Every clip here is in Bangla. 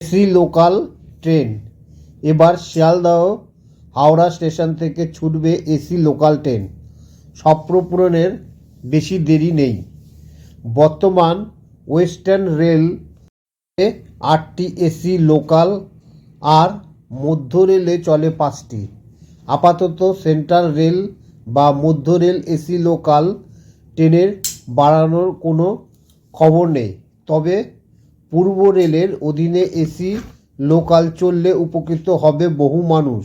AC local train. এবার শিয়ালদহ হাওড়া স্টেশন থেকে ছুটবে এসি লোকাল ট্রেন। স্বপ্ন পূরণের বেশি দেরি নেই। বর্তমান ওয়েস্টার্ন রেল 8টি এসি লোকাল আর মধ্য রেলে চলে 5টি। আপাতত সেন্ট্রাল রেল বা মধ্য রেল এসি লোকাল ট্রেনের বাড়ানোর কোনো খবর নেই। তবে পূর্ব রেলের অধীনে এসি লোকাল চললে উপকৃত হবে বহু মানুষ।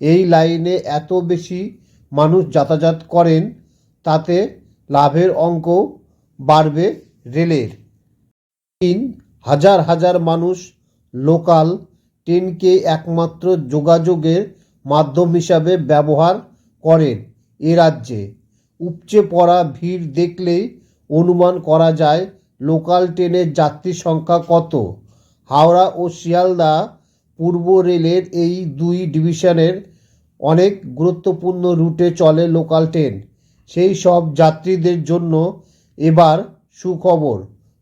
এই লাইনে এত বেশি মানুষ যাতায়াত করেন, তাতে লাভের অঙ্ক বাড়বে রেলের। হাজার হাজার মানুষ লোকাল ট্রেনকে একমাত্র যোগাযোগের মাধ্যম হিসাবে ব্যবহার করেন এ রাজ্যে। উপচে পড়া ভিড় দেখলেই অনুমান করা যায় লোকাল ট্রেনের যাত্রী সংখ্যা কত। হাওড়া ও শিয়ালদহ পূর্ব রেলের এই দুই ডিভিশনের অনেক গুরুত্বপূর্ণ রুটে চলে লোকাল ট্রেন। সেই সব যাত্রীদের জন্য এবার সুখবর,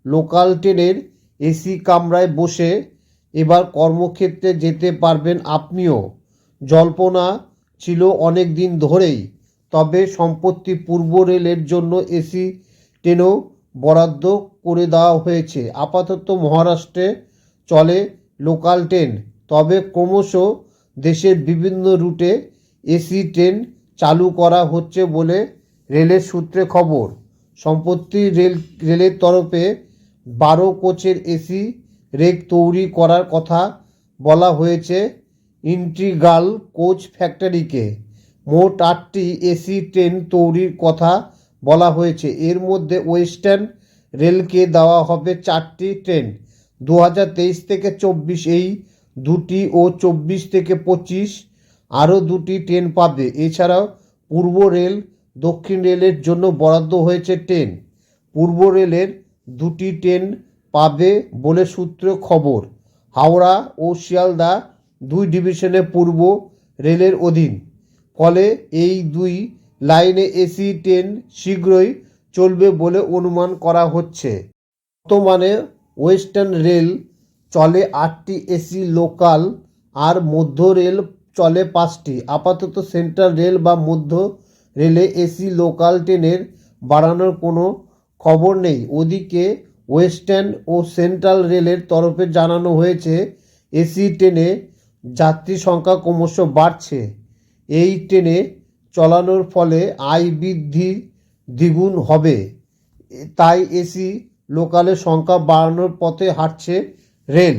লোকাল ট্রেনের এসি কামরায় বসে এবার কর্মক্ষেত্রে যেতে পারবেন আপনিও। জল্পনা ছিল অনেক দিন ধরেই, তবে সম্প্রতি পূর্ব রেলের জন্য এসি ট্রেনও বরাদ্দ করে দেওয়া হয়েছে। আপাতত মহারাষ্ট্রে চলে লোকাল ট্রেন, তবে ক্রমশ দেশের বিভিন্ন রুটে এসি ট্রেন চালু করা হচ্ছে বলে রেলের সূত্রে খবর। সম্প্রতি রেলের তরফে 12 কোচের এসি রেক তৈরি করার কথা বলা হয়েছে ইন্টিগ্রাল কোচ ফ্যাক্টরিকে। মোট 8টি এসি ট্রেন তৈরির কথা বলা হয়েছে। এর মধ্যে ওয়েস্টার্ন রেলকে দেওয়া হবে 4টি ট্রেন। 2023 থেকে 24 এই দুটি ও 24 থেকে 25 আরও 2টি ট্রেন পাবে। এছাড়াও পূর্ব রেল দক্ষিণ রেলের জন্য বরাদ্দ হয়েছে ট্রেন। পূর্ব রেলের 2টি ট্রেন পাবে বলে সূত্রে খবর। হাওড়া ও শিয়ালদহ দুই ডিভিশনে পূর্ব রেলের অধীন, ফলে এই দুই লাইনে এসি ট্রেন শীঘ্রই চলবে বলে অনুমান করা হচ্ছে। বর্তমানে ওয়েস্টার্ন রেল চলে 8টি এসি লোকাল আর মধ্য রেল চলে 5টি। আপাতত সেন্ট্রাল রেল বা মধ্য রেলে এসি লোকাল ট্রেনের বাড়ানোর কোনো খবর নেই। ওদিকে ওয়েস্টার্ন ও সেন্ট্রাল রেলের তরফে জানানো হয়েছে এসি ট্রেনে যাত্রী সংখ্যা ক্রমশ বাড়ছে। এই ট্রেনে চলানোর ফলে আয় বৃদ্ধি দ্বিগুণ হবে। তাই এসি লোকালের সংখ্যা বাড়ানোর পথে হাঁটছে রেল।